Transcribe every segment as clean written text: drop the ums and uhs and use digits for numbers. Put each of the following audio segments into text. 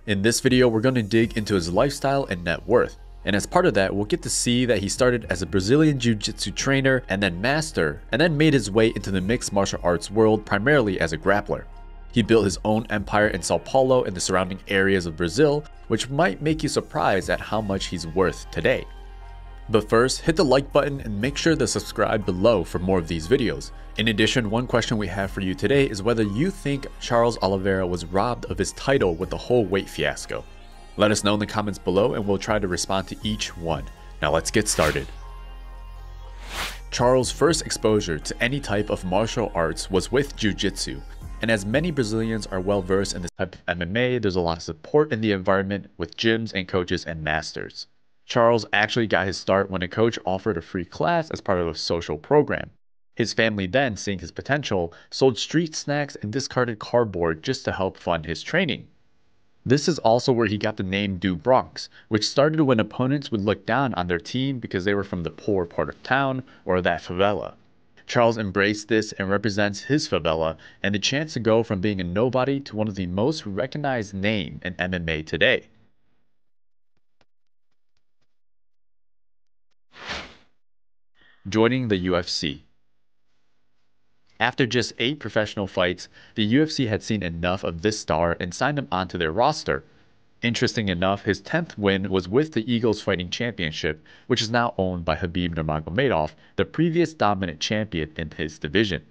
In this video, we're going to dig into his lifestyle and net worth. And as part of that, we'll get to see that he started as a Brazilian Jiu Jitsu trainer and then master, and then made his way into the mixed martial arts world primarily as a grappler. He built his own empire in Sao Paulo and the surrounding areas of Brazil, which might make you surprised at how much he's worth today. But first, hit the like button and make sure to subscribe below for more of these videos. In addition, one question we have for you today is whether you think Charles Oliveira was robbed of his title with the whole weight fiasco. Let us know in the comments below and we'll try to respond to each one. Now let's get started. Charles' first exposure to any type of martial arts was with Jiu Jitsu. And as many Brazilians are well versed in this type of MMA, there's a lot of support in the environment with gyms and coaches and masters. Charles actually got his start when a coach offered a free class as part of a social program. His family then, seeing his potential, sold street snacks and discarded cardboard just to help fund his training. This is also where he got the name Do Bronx, which started when opponents would look down on their team because they were from the poor part of town or that favela. Charles embraced this and represents his favela and the chance to go from being a nobody to one of the most recognized names in MMA today. Joining the UFC. After just 8 professional fights, the UFC had seen enough of this star and signed him onto their roster. Interesting enough, his 10th win was with the Eagles Fighting Championship, which is now owned by Khabib Nurmagomedov, the previous dominant champion in his division.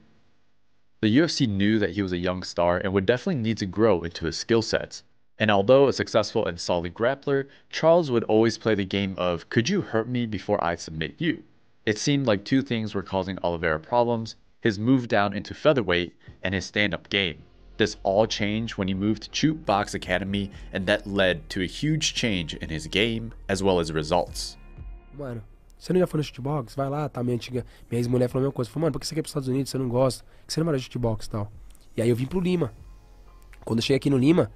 The UFC knew that he was a young star and would definitely need to grow into his skill sets. And although a successful and solid grappler, Charles would always play the game of, could you hurt me before I submit you? It seemed like 2 things were causing Oliveira problems: his move down into featherweight and his stand-up game. This all changed when he moved to Chute Box Academy, and that led to a huge change in his game as well as results. Mano, você não já foi no chutebox? Vai lá, tá? Minha ex-mulher falou a mesma coisa. Falou, mano, por que você quer ir pros Estados Unidos? Você não gosta? Por que você não vai no chutebox e tal? E aí eu vim pro Lima. Quando eu cheguei aqui no Lima,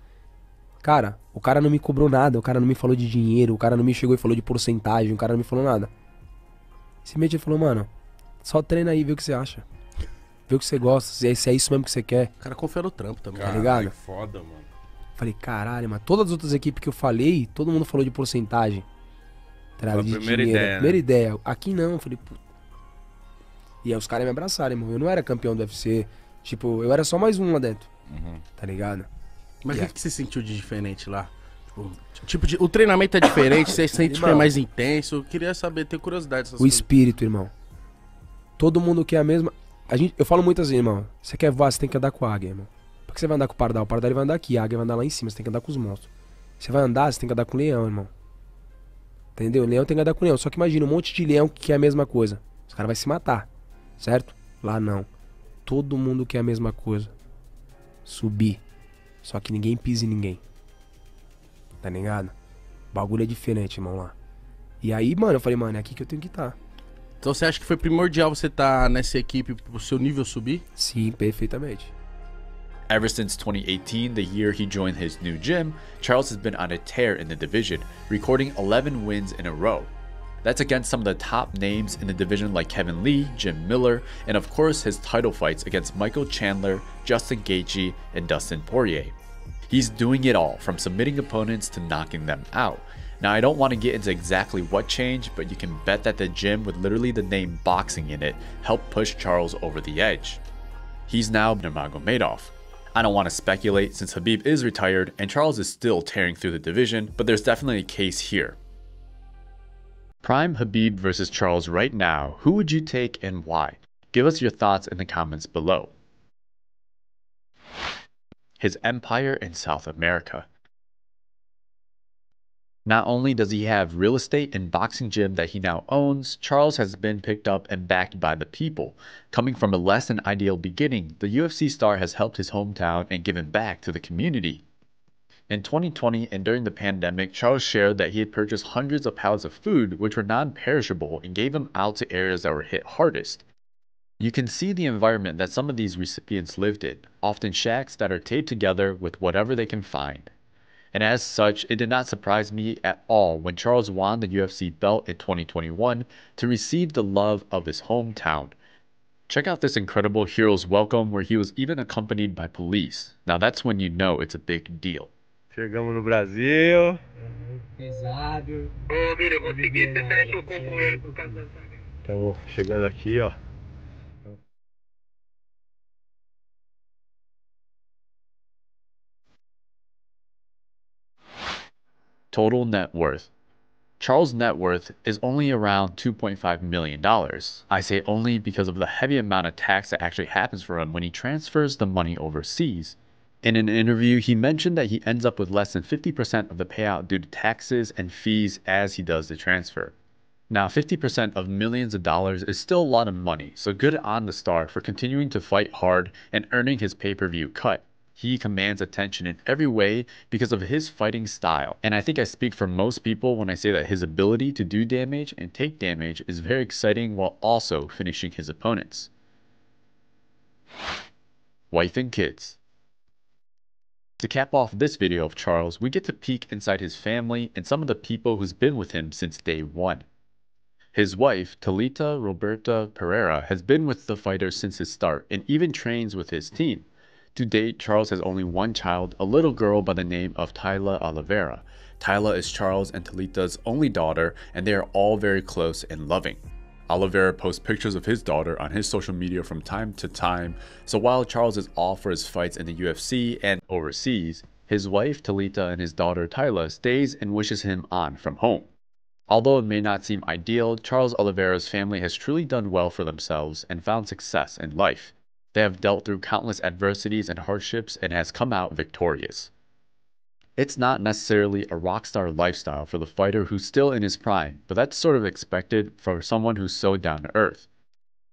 cara, o cara não me cobrou nada, o cara não me falou de dinheiro, o cara não me chegou e falou de porcentagem, o cara não me falou nada. Simplesmente ele falou, mano, só treina aí e vê o que você acha. Vê o que você gosta, se é isso mesmo que você quer. O cara confia no trampo também. Tá ligado? Foda, mano. Falei, caralho, mano. Todas as outras equipes que eu falei, todo mundo falou de porcentagem. Tá, de primeira dinheiro. ideia. Primeira ideia. Aqui não, eu falei, puta. E aí os caras me abraçaram, irmão. Eu não era campeão do UFC. Tipo, eu era só mais um lá dentro. Tá ligado? Mas o que você sentiu de diferente lá? O treinamento é diferente, você sente que é mais intenso. Eu queria saber, ter curiosidade dessas coisas. O espírito, irmão. Todo mundo quer a mesma... eu falo muito assim, irmão. Você quer voar, você tem que andar com a águia, irmão. Por que você vai andar com o pardal? O pardal ele vai andar aqui, a águia vai andar lá em cima. Você tem que andar com os monstros. Você vai andar, você tem que andar com o leão, irmão. Entendeu? O leão tem que andar com o leão. Só que imagina um monte de leão que quer a mesma coisa. Os caras vão se matar, certo? Lá não. Todo mundo quer a mesma coisa. Subir. Só que ninguém pisa em ninguém. Tá ligado? O bagulho é diferente, irmão, lá. E aí, mano, eu falei, mano, é aqui que eu tenho que estar. Então você acha que foi primordial você estar nessa equipe pro seu nível subir? Sim, perfeitamente. Ever since 2018, the year he joined his new gym, Charles has been on a tear in the division, recording 11 wins in a row. That's against some of the top names in the division like Kevin Lee, Jim Miller, and of course his title fights against Michael Chandler, Justin Gaethje, and Dustin Poirier. He's doing it all, from submitting opponents to knocking them out. Now, I don't want to get into exactly what changed, but you can bet that the gym with literally the name boxing in it helped push Charles over the edge. He's now Nurmagomedov. I don't want to speculate since Khabib is retired and Charles is still tearing through the division, but there's definitely a case here. Prime Khabib versus Charles right now, who would you take and why? Give us your thoughts in the comments below. His empire in South America. Not only does he have real estate and boxing gym that he now owns, Charles has been picked up and backed by the people. Coming from a less than ideal beginning, the UFC star has helped his hometown and given back to the community. In 2020 and during the pandemic, Charles shared that he had purchased hundreds of pallets of food which were non-perishable and gave them out to areas that were hit hardest. You can see the environment that some of these recipients lived in, often shacks that are taped together with whatever they can find. And as such, it did not surprise me at all when Charles won the UFC belt in 2021 to receive the love of his hometown. Check out this incredible hero's welcome where he was even accompanied by police. Now that's when you know it's a big deal. Chegamos no Brasil. Pesado. Ô, Mira, eu consegui 17 o companheiro por causa da zaga. Estamos chegando aqui, ó. Total net worth. Charles' net worth is only around $2.5 million. I say only because of the heavy amount of tax that actually happens for him when he transfers the money overseas. In an interview, he mentioned that he ends up with less than 50% of the payout due to taxes and fees as he does the transfer. Now, 50% of millions of dollars is still a lot of money, so good on the star for continuing to fight hard and earning his pay-per-view cut. He commands attention in every way because of his fighting style, and I think I speak for most people when I say that his ability to do damage and take damage is very exciting while also finishing his opponents. Wife and kids. To cap off this video of Charles, we get to peek inside his family and some of the people who's been with him since day one. His wife, Thalita Roberta Pereira, has been with the fighter since his start and even trains with his team. To date, Charles has only one child, a little girl by the name of Tyla Oliveira. Tyla is Charles and Talita's only daughter, and they are all very close and loving. Oliveira posts pictures of his daughter on his social media from time to time, so while Charles is off for his fights in the UFC and overseas, his wife Talita and his daughter Tyla stays and wishes him on from home. Although it may not seem ideal, Charles Oliveira's family has truly done well for themselves and found success in life. They have dealt through countless adversities and hardships and has come out victorious. It's not necessarily a rockstar lifestyle for the fighter who's still in his prime, but that's sort of expected for someone who's so down to earth.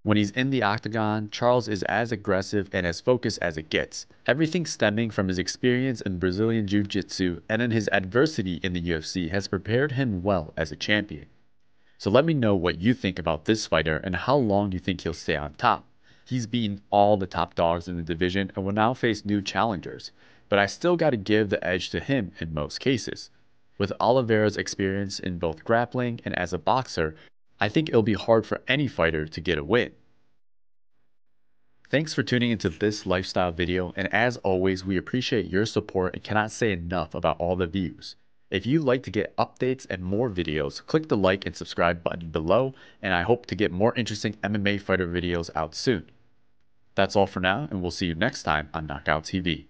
When he's in the octagon, Charles is as aggressive and as focused as it gets, everything stemming from his experience in Brazilian Jiu Jitsu and in his adversity in the UFC has prepared him well as a champion. So let me know what you think about this fighter and how long you think he'll stay on top. He's beaten all the top dogs in the division and will now face new challengers, but I still gotta give the edge to him in most cases. With Oliveira's experience in both grappling and as a boxer, I think it'll be hard for any fighter to get a win. Thanks for tuning into this lifestyle video, and as always, we appreciate your support and cannot say enough about all the views. If you'd like to get updates and more videos, click the like and subscribe button below, and I hope to get more interesting MMA fighter videos out soon. That's all for now, and we'll see you next time on Knockout TV.